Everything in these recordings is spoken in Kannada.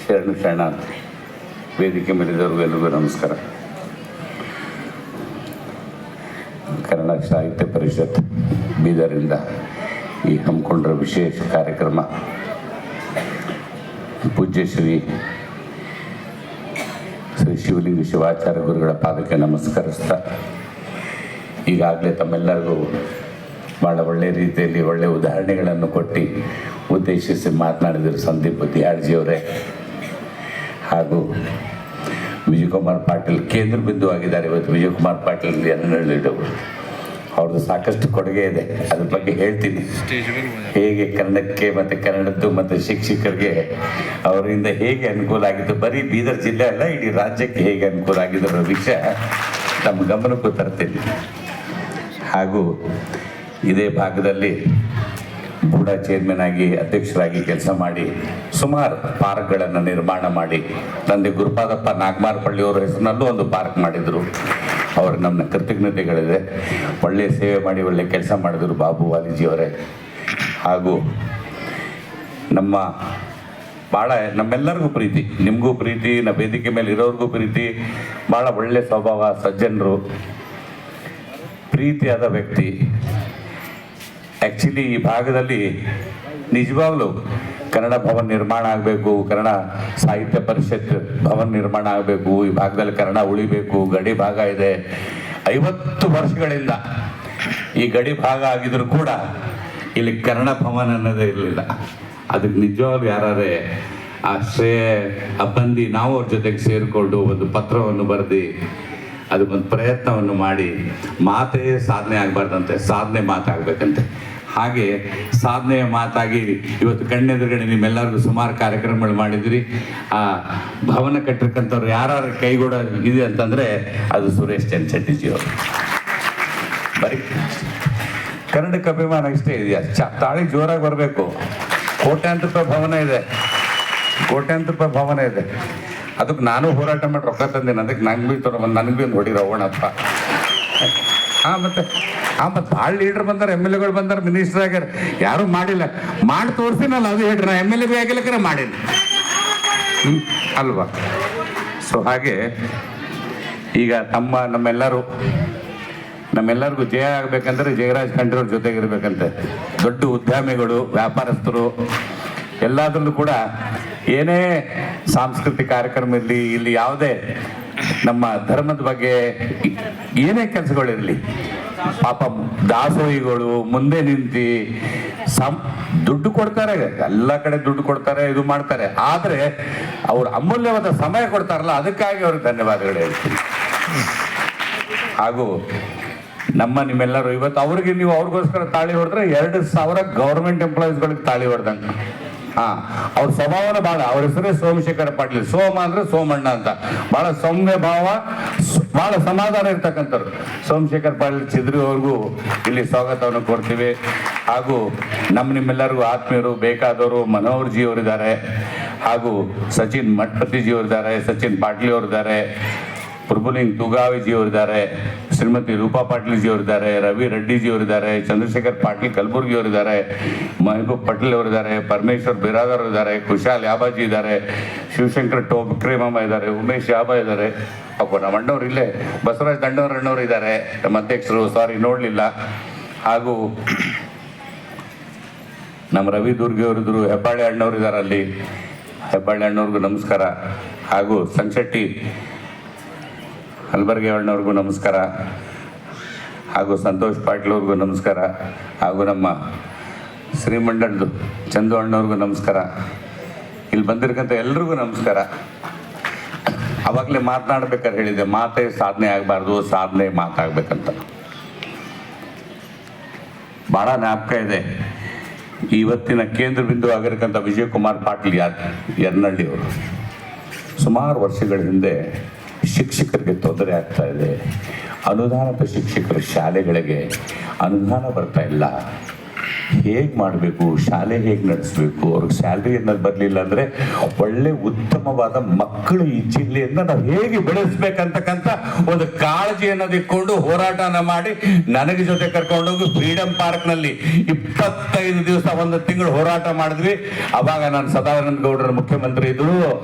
ಶರಣ ವೇದಿಕೆ ಮೇಲಿದ್ದವ್ರಿಗೂ ಎಲ್ಲರಿಗೂ ನಮಸ್ಕಾರ. ಕನ್ನಡ ಸಾಹಿತ್ಯ ಪರಿಷತ್ ಬೀದರಿಂದ ಈ ಹಮ್ಮಿಕೊಂಡ್ರ ವಿಶೇಷ ಕಾರ್ಯಕ್ರಮ ಪೂಜ್ಯ ಶ್ರೀ ಶಿವಲಿಂಗ ಶಿವಾಚಾರ್ಯ ಗುರುಗಳ ಪಾದಕ್ಕೆ ನಮಸ್ಕರಿಸ್ತಾ, ಈಗಾಗಲೇ ತಮ್ಮೆಲ್ಲರಿಗೂ ಭಾಳ ಒಳ್ಳೆಯ ರೀತಿಯಲ್ಲಿ ಒಳ್ಳೆಯ ಉದಾಹರಣೆಗಳನ್ನು ಕೊಟ್ಟು ಉದ್ದೇಶಿಸಿ ಮಾತನಾಡಿದರು ಸಂದೀಪ್ ದಿಯಾಳ್ಜಿಯವರೇ ಹಾಗೂ ವಿಜಯಕುಮಾರ್ ಪಾಟೀಲ್ ಕೇಂದ್ರ ಬಿಂದು ಆಗಿದ್ದಾರೆ. ಇವತ್ತು ವಿಜಯಕುಮಾರ್ ಪಾಟೀಲ್ ಎನ್ನಳಿಡವರು ಅವ್ರದ್ದು ಸಾಕಷ್ಟು ಕೊಡುಗೆ ಇದೆ, ಅದ್ರ ಬಗ್ಗೆ ಹೇಳ್ತೀನಿ. ಹೇಗೆ ಕನ್ನಡಕ್ಕೆ ಮತ್ತು ಕನ್ನಡದ್ದು ಮತ್ತು ಶಿಕ್ಷಕರಿಗೆ ಅವರಿಂದ ಹೇಗೆ ಅನುಕೂಲ ಆಗಿತ್ತು, ಬರೀ ಬೀದರ್ ಜಿಲ್ಲೆ ಅಲ್ಲ ಇಡೀ ರಾಜ್ಯಕ್ಕೆ ಹೇಗೆ ಅನುಕೂಲ ಆಗಿದೆ ಅನ್ನೋ ವಿಷಯ ನಮ್ಮ ಗಮನಕ್ಕೂ ತರ್ತೀನಿ. ಹಾಗೂ ಇದೇ ಭಾಗದಲ್ಲಿ ಬೂಡಾ ಚೇರ್ಮನ್ ಆಗಿ ಅಧ್ಯಕ್ಷರಾಗಿ ಕೆಲಸ ಮಾಡಿ ಸುಮಾರು ಪಾರ್ಕ್ಗಳನ್ನು ನಿರ್ಮಾಣ ಮಾಡಿ, ತಂದೆ ಗುರುಪಾದಪ್ಪ ನಾಗಮಾರಪಳ್ಳಿಯವರ ಹೆಸರಿನಲ್ಲೂ ಒಂದು ಪಾರ್ಕ್ ಮಾಡಿದರು. ಅವ್ರಿಗೆ ನಮ್ಮ ಕೃತಜ್ಞತೆಗಳಿದೆ. ಒಳ್ಳೆಯ ಸೇವೆ ಮಾಡಿ ಒಳ್ಳೆಯ ಕೆಲಸ ಮಾಡಿದರು ಬಾಬು ವಾಲಿಜಿಯವರೇ. ಹಾಗೂ ಭಾಳ ನಮ್ಮೆಲ್ಲರಿಗೂ ಪ್ರೀತಿ, ನಿಮಗೂ ಪ್ರೀತಿ, ನಮ್ಮ ವೇದಿಕೆ ಮೇಲೆ ಇರೋರಿಗೂ ಪ್ರೀತಿ. ಭಾಳ ಒಳ್ಳೆಯ ಸ್ವಭಾವ, ಸಜ್ಜನರು, ಪ್ರೀತಿಯಾದ ವ್ಯಕ್ತಿ. ಆ್ಯಕ್ಚುಲಿ ಈ ಭಾಗದಲ್ಲಿ ನಿಜವಾಗ್ಲೂ ಕನ್ನಡ ಭವನ ನಿರ್ಮಾಣ ಆಗಬೇಕು, ಕನ್ನಡ ಸಾಹಿತ್ಯ ಪರಿಷತ್ ಭವನ ನಿರ್ಮಾಣ ಆಗಬೇಕು, ಈ ಭಾಗದಲ್ಲಿ ಕನ್ನಡ ಉಳಿಬೇಕು. ಗಡಿ ಭಾಗ ಇದೆ, 50 ವರ್ಷಗಳಿಂದ ಈ ಗಡಿ ಭಾಗ ಆಗಿದ್ರು ಕೂಡ ಇಲ್ಲಿ ಕನ್ನಡ ಭವನ ಅನ್ನೋದೇ ಇರಲಿಲ್ಲ. ಅದಕ್ಕೆ ನಿಜವಾಗ್ಲೂ ಯಾರೇ ಆಶ್ರಯ ಬಂದು ನಾವು ಅವ್ರ ಜೊತೆಗೆ ಸೇರಿಕೊಂಡು ಒಂದು ಪತ್ರವನ್ನು ಬರೆದು ಅದಕ್ಕೊಂದು ಪ್ರಯತ್ನವನ್ನು ಮಾಡಿ, ಮಾತೇ ಸಾಧನೆ ಆಗಬಾರ್ದಂತೆ, ಸಾಧನೆ ಮಾತಾಗಬೇಕಂತೆ. ಹಾಗೆ ಸಾಧನೆಯ ಮಾತಾಗಿ ಇವತ್ತು ಕಣ್ಣೆದುರುಗಡೆ ನಿಮ್ಮೆಲ್ಲರಿಗೂ ಸುಮಾರು ಕಾರ್ಯಕ್ರಮಗಳು ಮಾಡಿದ್ರಿ. ಆ ಭವನ ಕಟ್ಟಿರ್ತಕ್ಕಂಥವ್ರು ಯಾರು ಕೈಗೂಡ ಇದೆ ಅಂತಂದರೆ ಅದು ಸುರೇಶ್ ಚಂದ್ರಶೆಟ್ಟಿಜಿಯವರು. ಬರೀ ಕನ್ನಡಕ್ಕೆ ಅಭಿಮಾನ ಇಷ್ಟೇ ಇದೆಯಾ? ತಾಳಿ ಜೋರಾಗಿ ಬರಬೇಕು. ಕೋಟ್ಯಾಂತರ ರೂಪಾಯಿ ಭವನ ಇದೆ, ಕೋಟ್ಯಾಂತರ ರೂಪಾಯಿ ಭವನ ಇದೆ. ಅದಕ್ಕೆ ನಾನು ಹೋರಾಟ ಮಾಡಿ ರೊಕ್ಕ ತಂದೇನೆ. ಅದಕ್ಕೆ ನನಗೆ ಒಂದು ಹೊಡಿ ರವಣಪ್ಪ. ಮತ್ತು ಭಾಳ ಲೀಡರ್ ಬಂದಾರೆ, ಎಮ್ ಎಲ್ ಎಗಳು ಬಂದಾರೆ, ಮಿನಿಸ್ಟರ್ ಆಗ್ಯಾರ, ಯಾರೂ ಮಾಡಿಲ್ಲ. ಮಾಡಿ ತೋರಿಸ್ತೀನಲ್ಲ, ಅದು ಹೇಳ್ರಿ. ನಾ ಎಮ್ ಎಲ್ ಎ ಬಿ ಆಗಿಲ್ಲಕ್ರೆ ಮಾಡಿಲ್ಲ ಅಲ್ವಾ? ಸೊ ಹಾಗೆ ಈಗ ನಮ್ಮೆಲ್ಲರಿಗೂ ಜಯ ಆಗಬೇಕಂದ್ರೆ ಜಯರಾಜ್ ಖಂಡ್ರವ್ರ ಜೊತೆಗಿರ್ಬೇಕಂತೆ. ದೊಡ್ಡ ಉದ್ಯಮಿಗಳು, ವ್ಯಾಪಾರಸ್ಥರು ಎಲ್ಲದರಲ್ಲೂ ಕೂಡ ಏನೇ ಸಾಂಸ್ಕೃತಿಕ ಕಾರ್ಯಕ್ರಮ ಇರಲಿ, ಇಲ್ಲಿ ಯಾವುದೇ ನಮ್ಮ ಧರ್ಮದ ಬಗ್ಗೆ ಏನೇ ಕೆಲಸಗಳಿರಲಿ, ಪಾಪ ದಾಸೋಹಿಗಳು ಮುಂದೆ ನಿಂತು ದುಡ್ಡು ಕೊಡ್ತಾರೆ, ಎಲ್ಲ ಕಡೆ ದುಡ್ಡು ಕೊಡ್ತಾರೆ, ಇದು ಮಾಡ್ತಾರೆ. ಆದರೆ ಅವ್ರು ಅಮೂಲ್ಯವಾದ ಸಮಯ ಕೊಡ್ತಾರಲ್ಲ, ಅದಕ್ಕಾಗಿ ಅವ್ರಿಗೆ ಧನ್ಯವಾದಗಳು ಹೇಳ್ತೀನಿ. ಹಾಗೂ ನಿಮ್ಮೆಲ್ಲರೂ ಇವತ್ತು ನೀವು ಅವ್ರಿಗೋಸ್ಕರ ತಾಳಿ ಹೊಡೆದ್ರೆ 2,000 ಗೌರ್ಮೆಂಟ್ ಎಂಪ್ಲಾಯೀಸ್ಗಳಿಗೆ ತಾಳಿ ಹೊಡೆದಂಗೆ. ಅವ್ರ ಸ್ವಭಾವನ ಭಾಳ, ಅವ್ರ ಹೆಸರೇ ಸೋಮಶೇಖರ ಪಾಟೀಲ್. ಸೋಮ ಅಂದ್ರೆ ಸೋಮಣ್ಣ ಅಂತ, ಭಾಳ ಸೌಮ್ಯ ಭಾವ, ಭಾಳ ಸಮಾಧಾನ ಇರ್ತಕ್ಕಂಥವ್ರು. ಸೋಮಶೇಖರ್ ಪಾಟೀಲ್ ಚಿದ್ರಿ ಅವ್ರಿಗೂ ಇಲ್ಲಿ ಸ್ವಾಗತವನ್ನು ಕೊಡ್ತೀವಿ. ಹಾಗೂ ನಿಮ್ಮೆಲ್ಲರಿಗೂ ಆತ್ಮೀಯರು ಬೇಕಾದವರು ಮನೋಹರ್ ಜಿ ಅವರಿದ್ದಾರೆ, ಹಾಗೂ ಸಚಿನ್ ಮಠಪತಿ ಜಿ ಅವರಿದ್ದಾರೆ, ಸಚಿನ್ ಪಾಟೀಲ್ ಅವರಿದ್ದಾರೆ, ಪ್ರಭುಲಿಂಗ್ ತುಗಾವಿಜಿ ಅವರಿದ್ದಾರೆ, ಶ್ರೀಮತಿ ರೂಪಾ ಪಾಟೀಲ್ ಜಿ ಅವರಿದ್ದಾರೆ, ರವಿ ರೆಡ್ಡಿ ಜಿ ಅವರಿದ್ದಾರೆ, ಚಂದ್ರಶೇಖರ್ ಪಾಟೀಲ್ ಕಲಬುರ್ಗಿ ಅವರಿದ್ದಾರೆ, ಮಹಬೂಬ್ ಪಟೇಲ್ ಅವರಿದ್ದಾರೆ, ಪರಮೇಶ್ವರ್ ಬಿರಾದರ್ ಇದ್ದಾರೆ, ಕುಶಾಲ್ ಯಾಬಾಜಿ ಇದ್ದಾರೆ, ಶಿವಶಂಕರ್ ಟೋಕ್ರೇಮಮ್ಮ ಇದ್ದಾರೆ, ಉಮೇಶ್ ಯಾಬಾ ಇದ್ದಾರೆ. ನಮ್ಮ ಅಣ್ಣವ್ರು ಇಲ್ಲೇ ಬಸವರಾಜ್ ಅಣ್ಣವ್ರು ಇದ್ದಾರೆ, ನಮ್ಮ ಅಧ್ಯಕ್ಷರು, ಸಾರಿ ನೋಡಲಿಲ್ಲ. ಹಾಗೂ ನಮ್ಮ ರವಿ ದುರ್ಗಿ ಅವರಿದ್ರು, ಹೆಬ್ಬಾಳೆ ಅಣ್ಣವ್ರು ಇದ್ದಾರೆ ಅಲ್ಲಿ, ಹೆಬ್ಬಾಳೆ ಅಣ್ಣವ್ರಿಗೂ ನಮಸ್ಕಾರ. ಹಾಗೂ ಸಂಶೆಟ್ಟಿ ಹಲ್ಬರ್ಗೆ ಅಣ್ಣವ್ರಿಗೂ ನಮಸ್ಕಾರ. ಹಾಗೂ ಸಂತೋಷ್ ಪಾಟೀಲ್ ಅವ್ರಿಗೂ ನಮಸ್ಕಾರ. ಹಾಗೂ ನಮ್ಮ ಶ್ರೀಮಂಡಲದ್ದು ಚಂದು ಅಣ್ಣವ್ರಿಗೂ ನಮಸ್ಕಾರ. ಇಲ್ಲಿ ಬಂದಿರಕ್ಕಂಥ ಎಲ್ರಿಗೂ ನಮಸ್ಕಾರ. ಅವಾಗಲೇ ಮಾತನಾಡ್ಬೇಕಾದ್ರೆ ಹೇಳಿದೆ, ಮಾತೇ ಸಾಧನೆ ಆಗಬಾರ್ದು, ಸಾಧನೆ ಮಾತಾಗಬೇಕಂತ. ಭಾಳ ಜ್ಞಾಪಕ ಇದೆ. ಇವತ್ತಿನ ಕೇಂದ್ರ ಬಿಂದು ಆಗಿರಕ್ಕಂಥ ವಿಜಯಕುಮಾರ್ ಪಾಟೀಲ್ ಯರ್ನಳ್ಳಿಯವರು ಸುಮಾರು ವರ್ಷಗಳ ಹಿಂದೆ ಶಿಕ್ಷಕರಿಗೆ ತೊಂದರೆ ಆಗ್ತಾ ಇದೆ, ಅನುದಾನದ ಶಿಕ್ಷಕರ ಶಾಲೆಗಳಿಗೆ ಅನುದಾನ ಬರ್ತಾ ಇಲ್ಲ, ಹೇಗೆ ಮಾಡಬೇಕು, ಶಾಲೆ ಹೇಗೆ ನಡೆಸಬೇಕು, ಅವ್ರಿಗೆ ಸ್ಯಾಲ್ರಿ ಅನ್ನೋದು ಬರಲಿಲ್ಲ ಅಂದರೆ ಒಳ್ಳೆ ಉತ್ತಮವಾದ ಮಕ್ಕಳು ಈ ಜಿಲ್ಲೆಯನ್ನು ನಾವು ಹೇಗೆ ಬೆಳೆಸ್ಬೇಕಂತಕ್ಕಂಥ ಒಂದು ಕಾಳಜಿ ಅನ್ನೋದು ಇಟ್ಕೊಂಡು ಹೋರಾಟನ ಮಾಡಿ ನನಗೆ ಜೊತೆ ಕರ್ಕೊಂಡೋಗಿ ಫ್ರೀಡಮ್ ಪಾರ್ಕ್ನಲ್ಲಿ 25 ದಿವಸ ಒಂದು ತಿಂಗಳು ಹೋರಾಟ ಮಾಡಿದ್ವಿ. ಅವಾಗ ನಾನು ಸದಾನಂದ ಗೌಡರ ಮುಖ್ಯಮಂತ್ರಿ ಇದ್ರು,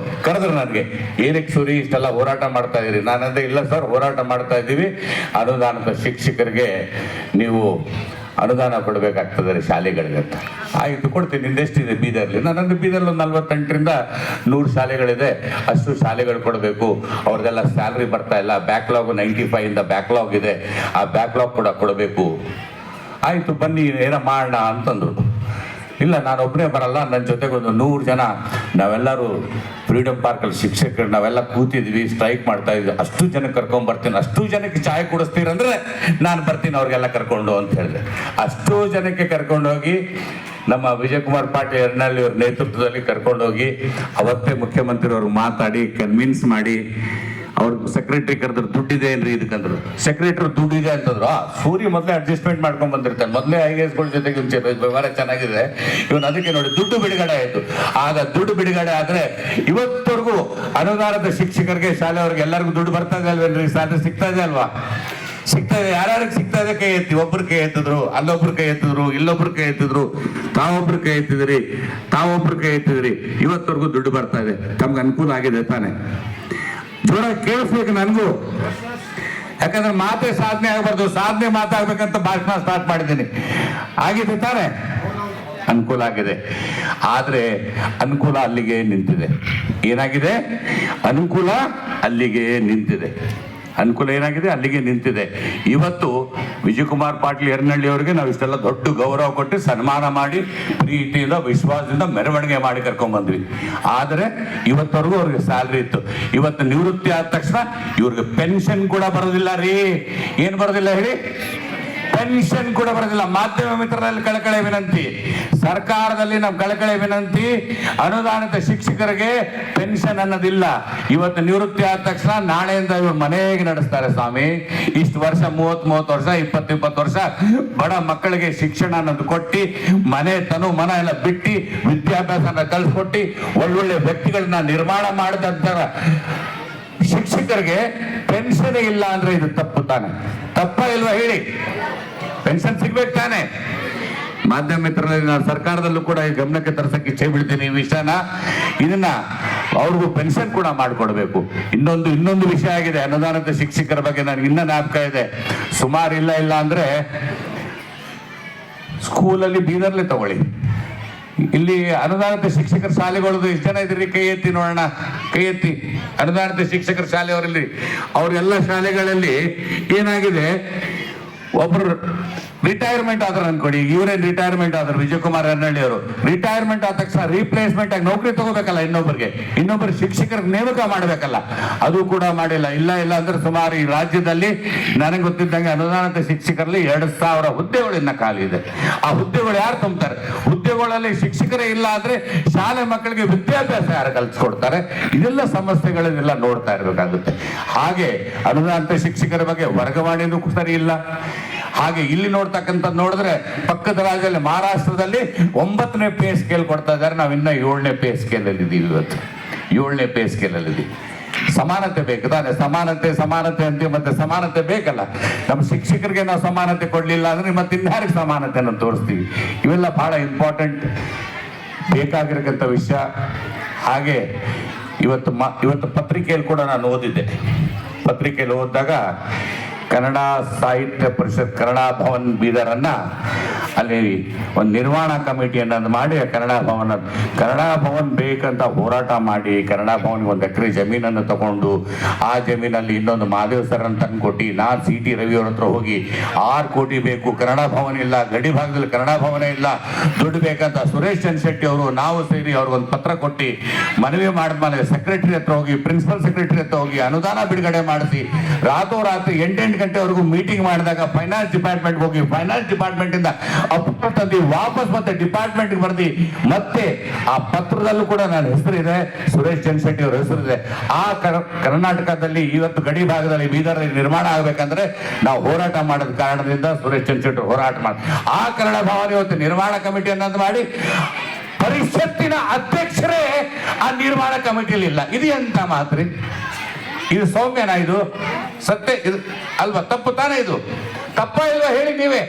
ಕರೆದ್ರು ನನಗೆ, ಏನಕ್ಕೆ ಸೂರಿ ಇಷ್ಟೆಲ್ಲ ಹೋರಾಟ ಮಾಡ್ತಾ ಇದ್ದೀರಿ? ನಾನಂದ್ರೆ ಇಲ್ಲ ಸರ್, ಹೋರಾಟ ಮಾಡ್ತಾ ಇದ್ದೀವಿ, ಅನುದಾನದ ಶಿಕ್ಷಕರಿಗೆ ನೀವು ಅನುದಾನ ಕೊಡಬೇಕಾಗ್ತದೆ ರೀ ಶಾಲೆಗಳಿಗೆ ಅಂತ. ಆಯಿತು, ಕೊಡ್ತೀನಿ, ನಿಂದೆಷ್ಟಿದೆ ಬೀದರ್ಲಿ? ನನ್ನದು ಬೀದರ್ಲಿ ಒಂದು 48ರಿಂದ 100 ಶಾಲೆಗಳಿದೆ, ಅಷ್ಟು ಶಾಲೆಗಳು ಕೊಡಬೇಕು, ಅವ್ರದ್ದೆಲ್ಲ ಸ್ಯಾಲ್ರಿ ಬರ್ತಾ ಇಲ್ಲ, ಬ್ಯಾಕ್ಲಾಗ್ 95 ಬ್ಯಾಕ್ಲಾಗ್ ಇದೆ, ಆ ಬ್ಯಾಕ್ಲಾಗ್ ಕೂಡ ಕೊಡಬೇಕು. ಆಯಿತು ಬನ್ನಿ ಏನೋ ಮಾಡೋಣ ಅಂತಂದರು. ಇಲ್ಲ, ನಾನೊಬ್ಬನೇ ಬರಲ್ಲ, ನನ್ನ ಜೊತೆಗೆ ಒಂದು 100 ಜನ ನಾವೆಲ್ಲರೂ ಫ್ರೀಡಮ್ ಪಾರ್ಕಲ್ಲಿ ಶಿಕ್ಷಕರು ನಾವೆಲ್ಲ ಕೂತಿದ್ವಿ, ಸ್ಟ್ರೈಕ್ ಮಾಡ್ತಾ ಇದ್ವಿ, ಅಷ್ಟು ಜನಕ್ಕೆ ಕರ್ಕೊಂಡ್ಬರ್ತೀನಿ, ಅಷ್ಟು ಜನಕ್ಕೆ ಚಾಯ್ ಕುಡಿಸ್ತೀರಂದ್ರೆ ನಾನು ಬರ್ತೀನಿ ಅವ್ರಿಗೆಲ್ಲ ಕರ್ಕೊಂಡು ಅಂತ ಹೇಳಿದೆ. ಅಷ್ಟು ಜನಕ್ಕೆ ಕರ್ಕೊಂಡೋಗಿ ನಮ್ಮ ವಿಜಯಕುಮಾರ್ ಪಾಟೀಲ್ ಯರ್ನಳ್ಳಿ ಅವ್ರ ನೇತೃತ್ವದಲ್ಲಿ ಕರ್ಕೊಂಡೋಗಿ ಅವತ್ತೇ ಮುಖ್ಯಮಂತ್ರಿ ಅವ್ರಿಗೆ ಮಾತಾಡಿ ಕನ್ವಿನ್ಸ್ ಮಾಡಿ ಅವ್ರಿಗೆ ಸೆಕ್ರೆಟರಿ ಕರೆದ್ರು, ದುಡ್ಡಿದೆ ಏನ್ರಿ ಇದಕ್ಕಂದ್ರು. ಸೆಕ್ರೆಟರಿ ದುಡ್ಡಿದೆ ಅಂತಂದ್ರು. ಸೂರ್ಯ ಮೊದಲೇ ಅಡ್ಜಸ್ಟ್ಮೆಂಟ್ ಮಾಡ್ಕೊಂಡ್ ಬಂದಿರ್ತಾನೆ, ಮೊದಲೇ IASಗಳ ಜೊತೆಗೆ ವ್ಯವಹಾರ ಚೆನ್ನಾಗಿದೆ, ಇವನು ಅದಕ್ಕೆ ನೋಡಿ ದುಡ್ಡು ಬಿಡುಗಡೆ ಆಯಿತು. ಆಗ ದುಡ್ಡು ಬಿಡುಗಡೆ ಆದ್ರೆ ಇವತ್ತವರೆಗೂ ಅನುದಾನದ ಶಿಕ್ಷಕರಿಗೆ ಶಾಲೆಯವ್ರಿಗೆ ಎಲ್ಲರಿಗೂ ದುಡ್ಡು ಬರ್ತಾ ಇದೆ ಅಲ್ವೇನ್ರಿ? ಸ್ಯಾಲರಿ ಸಿಗ್ತಾ ಇದೆ ಅಲ್ವಾ? ಸಿಗ್ತಾ ಇದೆ. ಯಾರ್ಯಾರಿಗೆ ಸಿಗ್ತಾ ಇದೆ ಕೈ ಎತ್ತಿ. ಒಬ್ರು ಕೈ ಎತ್ತಿದ್ರು, ಅಲ್ಲೊಬ್ರು ಕೈ ಎತ್ತಿದ್ರು, ಇಲ್ಲೊಬ್ರು ಕೈ ಎತ್ತಿದ್ರು, ತಾವೊಬ್ರು ಕೈ ಎತ್ತಿದ್ರಿ, ತಾವೊಬ್ರು ಕೈ ಎತ್ತಿದ್ರಿ, ಇವತ್ತವರೆಗೂ ದುಡ್ಡು ಬರ್ತಾ ಇದೆ. ತಮ್ಗೆ ಅನುಕೂಲ ಆಗಿದೆ ತಾನೆ? ಜೋರ ಕೇಳಿಸ್ಬೇಕು ನನಗೂ, ಯಾಕಂದ್ರೆ ಮಾತೇ ಸಾಧನೆ ಆಗಬಾರ್ದು, ಸಾಧನೆ ಮಾತಾಡ್ಬೇಕಂತ ಭಾಷಣ ಸ್ಟಾರ್ಟ್ ಮಾಡಿದ್ದೀನಿ. ಆಗಿದೆ ತಾನೆ? ಅನುಕೂಲ ಆಗಿದೆ. ಆದ್ರೆ ಅನುಕೂಲ ಅಲ್ಲಿಗೆ ನಿಂತಿದೆ. ಏನಾಗಿದೆ? ಅನುಕೂಲ ಅಲ್ಲಿಗೆ ನಿಂತಿದೆ. ಅನುಕೂಲ ಏನಾಗಿದೆ? ಅಲ್ಲಿಗೆ ನಿಂತಿದೆ. ಇವತ್ತು ವಿಜಯಕುಮಾರ್ ಪಾಟೀಲ್ ಯರ್ನಳ್ಳಿ ಅವರಿಗೆ ನಾವು ಇಷ್ಟೆಲ್ಲ ದೊಡ್ಡ ಗೌರವ ಕೊಟ್ಟು ಸನ್ಮಾನ ಮಾಡಿ ಪ್ರೀತಿಯಿಂದ ವಿಶ್ವಾಸದಿಂದ ಮೆರವಣಿಗೆ ಮಾಡಿ ಕರ್ಕೊಂಡ್ ಬಂದ್ವಿ. ಆದರೆ ಇವತ್ತವರೆಗೂ ಅವ್ರಿಗೆ ಸ್ಯಾಲ್ರಿ ಇತ್ತು. ಇವತ್ತು ನಿವೃತ್ತಿ ಆದ ತಕ್ಷಣ ಇವ್ರಿಗೆ ಪೆನ್ಷನ್ ಕೂಡ ಬರೋದಿಲ್ಲ ರೀ. ಏನ್ ಬರೋದಿಲ್ಲ ಹೇಳಿ? ಪೆನ್ಷನ್ ಕೂಡ ಬರೋದಿಲ್ಲ. ಮಾಧ್ಯಮ ಮಿತ್ರರಲ್ಲಿ ಕಳಕಳೆ ವಿನಂತಿ, ಸರ್ಕಾರದಲ್ಲಿ ನಮ್ಮ ಕಳಕಳೆ ವಿನಂತಿ, ಅನುದಾನಿತ ಶಿಕ್ಷಕರಿಗೆ ಪೆನ್ಷನ್ ಅನ್ನೋದಿಲ್ಲ. ಇವತ್ತು ನಿವೃತ್ತಿ ಆದ ತಕ್ಷಣ ನಾಳೆಯಿಂದ ಇವರು ಮನೆಗೆ ನಡೆಸ್ತಾರೆ ಸ್ವಾಮಿ. ಇಷ್ಟು ವರ್ಷ 30 ವರ್ಷ 20 ವರ್ಷ ಬಡ ಮಕ್ಕಳಿಗೆ ಶಿಕ್ಷಣ ಅನ್ನೋದು ಕೊಟ್ಟು ಮನೆ ತನು ಮನ ಎಲ್ಲ ಬಿಟ್ಟು ವಿದ್ಯಾಭ್ಯಾಸನ ಕಳ್ಸಿಕೊಟ್ಟು ಒಳ್ಳೊಳ್ಳೆ ವ್ಯಕ್ತಿಗಳನ್ನ ನಿರ್ಮಾಣ ಮಾಡಿದಂತ ಶಿಕ್ಷಕರಿಗೆ ಪೆನ್ಷನ್ ಇಲ್ಲ ಅಂದ್ರೆ ಇದು ತಪ್ಪು ತಾನೆ? ತಪ್ಪ ಇಲ್ವಾ ಹೇಳಿ? ಪೆನ್ಷನ್ ಸಿಗ್ಬೇಕು ತಾನೆ? ಮಾಧ್ಯಮ ಮಿತ್ರರಲ್ಲಿ ನಾನು ಸರ್ಕಾರದಲ್ಲೂ ಕೂಡ ಈ ಗಮನಕ್ಕೆ ತರ್ಸಕ್ಕೆ ಇಚ್ಛೆ ಬಿಡ್ತೀನಿ ಈ ವಿಷಯನ. ಇದನ್ನ ಅವ್ರಿಗೂ ಪೆನ್ಷನ್ ಕೂಡ ಮಾಡಿಕೊಡ್ಬೇಕು. ಇನ್ನೊಂದು ವಿಷಯ ಆಗಿದೆ ಅನುದಾನಿತ ಶಿಕ್ಷಕರ ಬಗ್ಗೆ ನನಗೆ ಇನ್ನೂ ಜ್ಞಾಪಕ ಇದೆ. ಸುಮಾರು ಇಲ್ಲ ಅಂದ್ರೆ ಸ್ಕೂಲಲ್ಲಿ ಬೀದರ್ಲಿ ತಗೊಳ್ಳಿ, ಇಲ್ಲಿ ಅನುದಾನಿತ ಶಿಕ್ಷಕರ ಶಾಲೆಗಳದ್ದು ಎಷ್ಟು ಜನ ಇದ್ರಿ? ಕೈ ಎತ್ತಿ ನೋಡೋಣ, ಕೈ ಎತ್ತಿ. ಅನುದಾನಿತ ಶಿಕ್ಷಕರ ಶಾಲೆಯವರಲ್ಲಿ ಅವರೆಲ್ಲ ಶಾಲೆಗಳಲ್ಲಿ ಏನಾಗಿದೆ, ಒಬ್ರು ರಿಟೈರ್ಮೆಂಟ್ ಆದ್ರು ಅನ್ಕೊಡಿ, ಇವರೇನ್ ರಿಟೈರ್ಮೆಂಟ್ ಆದ್ರು, ವಿಜಯಕುಮಾರ್ ಯರ್ನಳ್ಳಿ ಅವರು ರಿಟೈರ್ಮೆಂಟ್ ಆದ ತಕ್ಷಣ ರೀಪ್ಲೇಸ್ಮೆಂಟ್ ಆಗಿ ನೌಕರಿ ತಗೋಬೇಕಲ್ಲ, ಇನ್ನೊಬ್ಬರು ಶಿಕ್ಷಕರ ನೇಮಕ ಮಾಡಬೇಕಲ್ಲ, ಅದು ಕೂಡ ಮಾಡಿಲ್ಲ. ಇಲ್ಲ ಅಂದ್ರೆ ಸುಮಾರು ಈ ರಾಜ್ಯದಲ್ಲಿ ನನಗೆ ಗೊತ್ತಿದ್ದಂಗೆ ಅನುದಾನಿತ ಶಿಕ್ಷಕರಲ್ಲಿ 2000 ಹುದ್ದೆಗಳು ಇನ್ನ ಖಾಲಿ ಇದೆ. ಆ ಹುದ್ದೆಗಳು ಯಾರು ತುಂಬ್ತಾರೆ? ಹುದ್ದೆಗಳಲ್ಲಿ ಶಿಕ್ಷಕರೇ ಇಲ್ಲ ಅಂದ್ರೆ ಶಾಲೆ ಮಕ್ಕಳಿಗೆ ವಿದ್ಯಾಭ್ಯಾಸ ಯಾರು ಕಲ್ಸ್ಕೊಡ್ತಾರೆ? ಇದೆಲ್ಲ ಸಮಸ್ಯೆಗಳನ್ನೆಲ್ಲ ನೋಡ್ತಾ ಇರ್ಬೇಕಾಗುತ್ತೆ. ಹಾಗೆ ಅನುದಾನಿತ ಶಿಕ್ಷಕರ ಬಗ್ಗೆ ವರ್ಗವಾಣಿನೂ ಸರಿ ಇಲ್ಲ. ಹಾಗೆ ಇಲ್ಲಿ ನೋಡಿದ್ರೆ ಪಕ್ಕದ ರಾಜ್ಯದಲ್ಲಿ ಮಹಾರಾಷ್ಟ್ರದಲ್ಲಿ 9ನೇ ಪೇ ಸ್ಕೇಲ್ ಕೊಡ್ತಾ ಇದ್ದಾರೆ, ನಾವು ಇನ್ನ 7ನೇ ಪೇ ಸ್ಕೇಲ್ ಅಲ್ಲಿ ಇದ್ದೀವಿ. ಇವತ್ತು 7ನೇ ಪೇ ಸ್ಕೇಲ್ ಅಲ್ಲಿ ಇದ್ದೀವಿ. ಸಮಾನತೆ ಬೇಕು ತಾನೆ? ಸಮಾನತೆ ಅಂತ ಮತ್ತೆ ಸಮಾನತೆ ಬೇಕಲ್ಲ. ನಮ್ಮ ಶಿಕ್ಷಕರಿಗೆ ನಾವು ಸಮಾನತೆ ಕೊಡ್ಲಿಲ್ಲ ಅಂದ್ರೆ ಮತ್ತೆ ಇನ್ಯಾರಿಗೆ ಸಮಾನತೆಯನ್ನು ತೋರಿಸ್ತೀವಿ? ಇವೆಲ್ಲ ಬಹಳ ಇಂಪಾರ್ಟೆಂಟ್ ಬೇಕಾಗಿರತಕ್ಕಂಥ ವಿಷಯ. ಹಾಗೆ ಇವತ್ತು ಪತ್ರಿಕೆಯಲ್ಲಿ ಕೂಡ ನಾನು ಓದಿದ್ದೆ. ಪತ್ರಿಕೆಯಲ್ಲಿ ಓದಿದಾಗ ಕನ್ನಡ ಸಾಹಿತ್ಯ ಪರಿಷತ್ ಕನ್ನಡ ಭವನ್ ಬೀದರನ್ನ ಅಲ್ಲಿ ಒಂದು ನಿರ್ವಹಣಾ ಕಮಿಟಿಯನ್ನು ಮಾಡಿ ಕನ್ನಡ ಭವನ್ ಬೇಕಂತ ಹೋರಾಟ ಮಾಡಿ ಕನ್ನಡ ಭವನ್ಗೆ 1 ಎಕರೆ ಜಮೀನನ್ನು ತಗೊಂಡು ಆ ಜಮೀನಲ್ಲಿ ಇನ್ನೊಂದು ಮಹಾದೇವ್ ಸರ್ ಅಂತ ತಂದುಕೊಟ್ಟು ನಾನು CT ರವಿ ಅವ್ರ ಹತ್ರ ಹೋಗಿ 6 ಕೋಟಿ ಬೇಕು, ಕನ್ನಡ ಭವನ ಇಲ್ಲ, ಗಡಿ ಭಾಗದಲ್ಲಿ ಕನ್ನಡ ಭವನ ಇಲ್ಲ, ದುಡ್ಡು ಬೇಕಂತ ಸುರೇಶ್ ಚಂದ್ರ ಶೆಟ್ಟಿ ಅವರು ನಾವು ಸೇರಿ ಅವ್ರಿಗೊಂದು ಪತ್ರ ಕೊಟ್ಟು ಮನವಿ ಮಾಡಿದ್ಮೇಲೆ ಸೆಕ್ರೆಟರಿ ಹತ್ರ ಹೋಗಿ, ಪ್ರಿನ್ಸಿಪಲ್ ಸೆಕ್ರೆಟರಿ ಹತ್ರ ಹೋಗಿ ಅನುದಾನ ಬಿಡುಗಡೆ ಮಾಡಿಸಿ ರಾತ್ರೋರಾತ್ರಿ 8 ಗಂಟೆವರೆಗೂ ಮೀಟಿಂಗ್ ಮಾಡಿದಾಗ ಫೈನಾನ್ಸ್ ಡಿಪಾರ್ಟ್ಮೆಂಟ್ ಹೋಗಿ ಫೈನಾನ್ಸ್ ಡಿಪಾರ್ಟ್ಮೆಂಟ್ ಇಂದ ಅಪ್ರೂವಲ್ ತಂದು ವಾಪಸ್ ಮತ್ತೆ ಡಿಪಾರ್ಟ್ಮೆಂಟ್ಗೆ ಬರ್ದಿ ಮತ್ತೆ ಆ ಪತ್ರದಲ್ಲೂ ಕೂಡ ನನ್ನ ಹೆಸರಿದೆ, ಸುರೇಶ್ ಚಂದ್ರಶೆಟ್ಟಿ ಅವರ ಹೆಸರಿದೆ. ಆ ಕರ್ನಾಟಕದಲ್ಲಿ ಇವತ್ತು ಗಡಿ ಭಾಗದಲ್ಲಿ ಬೀದರಲ್ಲಿ ನಿರ್ಮಾಣ ಆಗ್ಬೇಕಂದ್ರೆ ನಾವು ಹೋರಾಟ ಮಾಡೋದ ಕಾರಣದಿಂದ ಸುರೇಶ್ ಚಂದ್ರಶೆಟ್ಟಿ ಹೋರಾಟ ಮಾಡಿ ಆ ಕನ್ನಡ ಭವನ ಇವತ್ತು ನಿರ್ಮಾಣ ಕಮಿಟಿ ಅನ್ನೋದು ಮಾಡಿ ಪರಿಷತ್ತಿನ ಅಧ್ಯಕ್ಷರೇ ಆ ನಿರ್ಮಾಣ ಕಮಿಟಿಯಲ್ಲಿ ಇಲ್ಲ. ಇದು ಎಂತ ಮಾತ್ರಿ? ಇದು ಸೌಮ್ಯನಾ? ಇದು ಸತ್ಯ ಇದು ಅಲ್ವಾ? ತಪ್ಪು ತಾನೇ? ಇದು ತಪ್ಪ ಇಲ್ವಾ ಹೇಳಿ ನೀವೇ?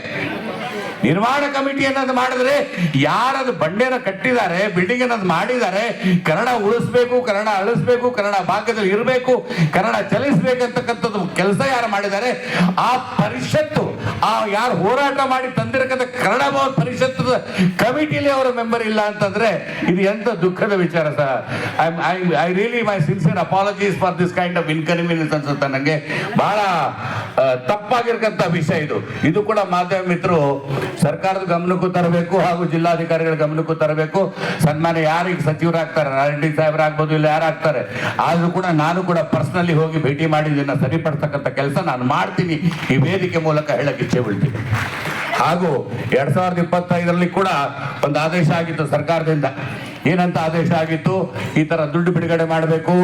ನಿರ್ಮಾಣ ಕಮಿಟಿ ಅನ್ನೋದು ಮಾಡಿದ್ರೆ ಯಾರದು ಬಂಡೆನ ಕಟ್ಟಿದ್ದಾರೆ, ಬಿಲ್ಡಿಂಗ್ ಅನ್ನೋದು ಮಾಡಿದ್ದಾರೆ, ಕನ್ನಡ ಉಳಿಸ್ಬೇಕು, ಕನ್ನಡ ಅಳಿಸ್ಬೇಕು, ಕನ್ನಡ ಭಾಗದಲ್ಲಿ ಇರಬೇಕು, ಕನ್ನಡ ಚಲಿಸ್ಬೇಕಂತಕ್ಕಂಥದ್ದು ಕೆಲಸ ಯಾರು ಮಾಡಿದ್ದಾರೆ ಆ ಪರಿಷತ್ತು, ಆ ಯಾರು ಹೋರಾಟ ಮಾಡಿ ತಂದಿರತಕ್ಕಂಥ ಕನ್ನಡ ಭವನ ಪರಿಷತ್ತದ ಕಮಿಟಿಲಿ ಅವರ ಮೆಂಬರ್ ಇಲ್ಲ ಅಂತಂದ್ರೆ ಇದು ಎಂತ ದುಃಖದ ವಿಚಾರ sir. I really my sincere apologies for this kind of inconvenience ಅನ್ಸುತ್ತೆ ನನಗೆ. ಬಹಳ ತಪ್ಪಾಗಿರ್ತಕ್ಕಂಥ ವಿಷಯ ಇದು. ಇದು ಕೂಡ ಮಾಧ್ಯಮ ಮಿತ್ರರು ಸರ್ಕಾರದ ಗಮನಕ್ಕೂ ತರಬೇಕು ಹಾಗೂ ಜಿಲ್ಲಾಧಿಕಾರಿಗಳ ಗಮನಕ್ಕೂ ತರಬೇಕು. ಸನ್ಮಾನ್ಯ ಯಾರಿಗೆ ಸಚಿವರಾಗ್ತಾರೆ, ರೆಡ್ಡಿ ಸಾಹೇಬರಾಗ್ಬೋದು, ಇಲ್ಲ ಯಾರಾಗ್ತಾರೆ, ಆದ್ರೂ ಕೂಡ ನಾನು ಕೂಡ ಪರ್ಸನಲಿ ಹೋಗಿ ಭೇಟಿ ಮಾಡಿ ಇದನ್ನ ಸರಿಪಡಿಸ್ತಕ್ಕಂಥ ಕೆಲಸ ನಾನು ಮಾಡ್ತೀನಿ, ಈ ವೇದಿಕೆ ಮೂಲಕ ಹೇಳಕ್ ಇಚ್ಛೆ ಬಿಡ್ತೀನಿ. ಹಾಗೂ 2025ರಲ್ಲಿ ಕೂಡ ಒಂದು ಆದೇಶ ಆಗಿತ್ತು ಸರ್ಕಾರದಿಂದ. ಏನಂತ ಆದೇಶ ಆಗಿತ್ತು? ಈ ತರ ದುಡ್ಡು ಬಿಡುಗಡೆ ಮಾಡಬೇಕು,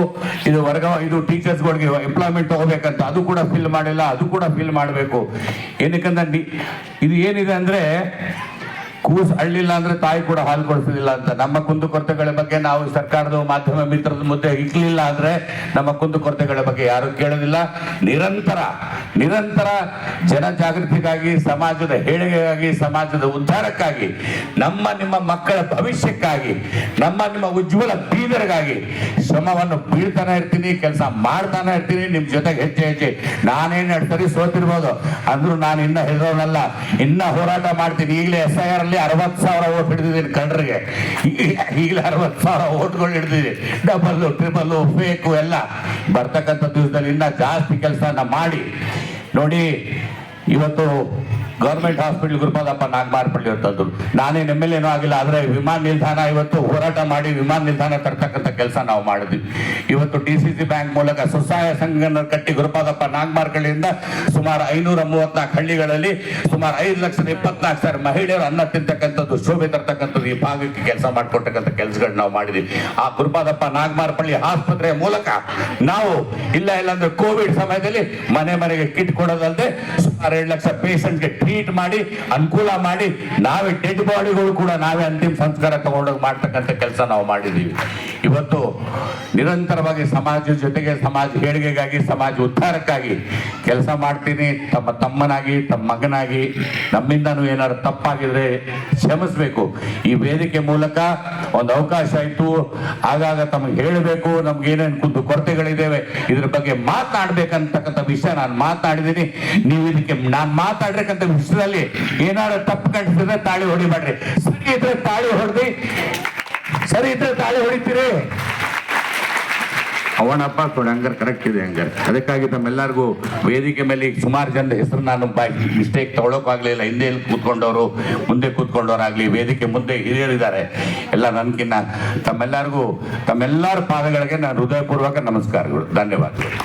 ಇದು ಟೀಚರ್ಸ್ಗಳಿಗೆ ಎಂಪ್ಲಾಯ್ಮೆಂಟ್ ತಗೋಬೇಕಂತ. ಅದು ಕೂಡ ಫಿಲ್ ಮಾಡಿಲ್ಲ, ಅದು ಕೂಡ ಫಿಲ್ ಮಾಡಬೇಕು. ಏನಕ್ಕಂದ್ರೆ ಇದು ಏನಿದೆ ಅಂದ್ರೆ ಕೂಸು ಅಳ್ಳಿಲ್ಲ ಅಂದ್ರೆ ತಾಯಿ ಕೂಡ ಹಾಲು ಕೊಡಿಸೋದಿಲ್ಲ ಅಂತ. ನಮ್ಮ ಕುಂದುಕೊರತೆಗಳ ಬಗ್ಗೆ ನಾವು ಸರ್ಕಾರದ ಮಾಧ್ಯಮ ಮಿತ್ರದ ಮುದ್ದೆ ಇಕ್ಲಿಲ್ಲ ಅಂದ್ರೆ ನಮ್ಮ ಕುಂದುಕೊರತೆಗಳ ಬಗ್ಗೆ ಯಾರು ಕೇಳೋದಿಲ್ಲ. ನಿರಂತರ ಜನಜಾಗೃತಿಗಾಗಿ, ಸಮಾಜದ ಏಳಿಗೆಗಾಗಿ, ಸಮಾಜದ ಉದ್ಧಾರಕ್ಕಾಗಿ, ನಿಮ್ಮ ಮಕ್ಕಳ ಭವಿಷ್ಯಕ್ಕಾಗಿ, ನಿಮ್ಮ ಉಜ್ವಲ ಬೀದರ್ಗಾಗಿ ಶ್ರಮವನ್ನು ಬೀಳ್ತಾನೆ ಇರ್ತೀನಿ, ಕೆಲಸ ಮಾಡ್ತಾನೆ ಇರ್ತೀನಿ. ನಿಮ್ ಜೊತೆಗೆ ಹೆಜ್ಜೆ ನಾನೇನು 2 ಸರಿ ಸೋತಿರ್ಬೋದು ಅಂದ್ರೂ ನಾನು ಇನ್ನ ಹೆದರೋನಲ್ಲ, ಇನ್ನ ಹೋರಾಟ ಮಾಡ್ತೀನಿ. ಈಗಲೇ SIR 60,000 ಓಟ್ ಹಿಡಿದಿದ್ದೀನಿ ಕಳ್ಳರಿಗೆ. ಈಗಲೇ 60,000 ಓಟ್ಗಳು ಹಿಡಿದಿದೆ. ಡಬಲ್, ಟ್ರಿಬಲ್, ಫೇಕು ಎಲ್ಲ ಬರ್ತಕ್ಕಂಥ ದಿವಸದಲ್ಲಿ ಇನ್ನ ಜಾಸ್ತಿ ಕೆಲಸನ ಮಾಡಿ ನೋಡಿ. ಇವತ್ತು ಗೌರ್ಮೆಂಟ್ ಹಾಸ್ಪಿಟಲ್ ಗುರುಪಾದಪ್ಪ ನಾಗಮಾರಪಳ್ಳಿ ಅಂತಂದ್ರು. ನಾನೇನು MLA ಏನೂ ಆಗಿಲ್ಲ, ಆದ್ರೆ ವಿಮಾನ ನಿಲ್ದಾಣ ಇವತ್ತು ಹೋರಾಟ ಮಾಡಿ ವಿಮಾನ ನಿಲ್ದಾಣ ತರ್ತಕ್ಕಂಥ ಕೆಲಸ ನಾವು ಮಾಡಿದ್ವಿ. ಇವತ್ತು DCC ಬ್ಯಾಂಕ್ ಮೂಲಕ ಸ್ವಸಹಾಯ ಸಂಘನ ಕಟ್ಟಿ ಗುರುಪಾದಪ್ಪ ನಾಗಮಾರಪಳ್ಳಿಯಿಂದ ಸುಮಾರು 534 ಹಳ್ಳಿಗಳಲ್ಲಿ ಸುಮಾರು 5,24,000 ಮಹಿಳೆಯರು ಅನ್ನ ತಿಂತಕ್ಕಂಥದ್ದು, ಶೋಭೆ ತರ್ತಕ್ಕಂಥದ್ದು, ಈ ಭಾಗಕ್ಕೆ ಕೆಲಸ ಮಾಡಿಕೊಡ್ತಕ್ಕಂಥ ಕೆಲಸಗಳನ್ನ ನಾವು ಮಾಡಿದ್ವಿ. ಆ ಗುರುಪಾದಪ್ಪ ನಾಗಮಾರಪಳ್ಳಿ ಆಸ್ಪತ್ರೆಯ ಮೂಲಕ ನಾವು ಇಲ್ಲ ಅಂದ್ರೆ ಕೋವಿಡ್ ಸಮಯದಲ್ಲಿ ಮನೆಗೆ ಕಿಟ್ ಕೊಡೋದಲ್ಲದೆ ಸುಮಾರು 2 ಲಕ್ಷ ಪೇಷಂಟ್ಗೆ ಟ್ರೀಟ್ ಮಾಡಿ ಅನುಕೂಲ ಮಾಡಿ ನಾವೇ ಡೆಡ್ ಬಾಡಿಗಳು ಕೂಡ ನಾವೇ ಅಂತಿಮ ಸಂಸ್ಕಾರ ತಗೊಂಡೋಗಿ ಮಾಡ್ತಕ್ಕಂಥ ಕೆಲಸ ನಾವು ಮಾಡಿದ್ದೀವಿ. ಇವತ್ತು ನಿರಂತರವಾಗಿ ಸಮಾಜದ ಜೊತೆಗೆ ಸಮಾಜ ಏಳಿಗೆಗಾಗಿ, ಸಮಾಜ ಉದ್ಧಾರಕ್ಕಾಗಿ ಕೆಲಸ ಮಾಡ್ತೀನಿ. ತಮ್ಮನಾಗಿ, ತಮ್ಮ ಮಗನಾಗಿ ನಮ್ಮಿಂದನೂ ಏನಾದ್ರು ತಪ್ಪಾಗಿದ್ರೆ ಕ್ಷಮಿಸ್ಬೇಕು. ಈ ವೇದಿಕೆ ಮೂಲಕ ಒಂದು ಅವಕಾಶ ಆಯ್ತು, ಆಗಾಗ ತಮಗೆ ಹೇಳಬೇಕು, ನಮ್ಗೆ ಏನೇನು ಕುಂದು ಕೊರತೆಗಳಿದ್ದೇವೆ ಇದ್ರ ಬಗ್ಗೆ ಮಾತನಾಡ್ಬೇಕಂತಕ್ಕಂಥ ವಿಷಯ ನಾನು ಮಾತನಾಡಿದ್ದೀನಿ. ನೀವು ಇದಕ್ಕೆ ನಾನು ಮಾತಾಡಿರಕ್ಕಂಥ ವಿಷಯದಲ್ಲಿ ಏನಾದ್ರು ತಪ್ಪು ಕಂಡಿದ್ರೆ ತಾಳಿ ಹೊಡಿಬೇಡ್ರಿ. ಸರಿ ಇದ್ರೆ ತಾಳಿ ಹೊಡೆದಿ, ಸರಿ ಇದ್ರೆ ತಾಳಿ ಹೊಡಿತೀರಿ. ಅವನಪ್ಪ ಹಂಗಾರೆ ಕರೆಕ್ಟ್ ಇದೆ ಹಂಗಾರೆ. ಅದಕ್ಕಾಗಿ ತಮ್ಮೆಲ್ಲರಿಗೂ ವೇದಿಕೆ ಮೇಲೆ ಸುಮಾರು ಜನದ ಹೆಸರು ನಾನು ಮಿಸ್ಟೇಕ್ ತಗೊಳಕ್ಕಾಗ್ಲಿಲ್ಲ. ಹಿಂದೆ ಕೂತ್ಕೊಂಡವರು, ಮುಂದೆ ಕೂತ್ಕೊಂಡವರಾಗ್ಲಿ, ವೇದಿಕೆ ಮುಂದೆ ಹಿರಿಯರಿದ್ದಾರೆ ಎಲ್ಲ ನನ್ಕಿನ್ನ. ತಮ್ಮೆಲ್ಲರಿಗೂ ತಮ್ಮೆಲ್ಲರ ಪಾದಗಳಿಗೆ ನಾನು ಹೃದಯಪೂರ್ವಕ ನಮಸ್ಕಾರಗಳು, ಧನ್ಯವಾದಗಳು.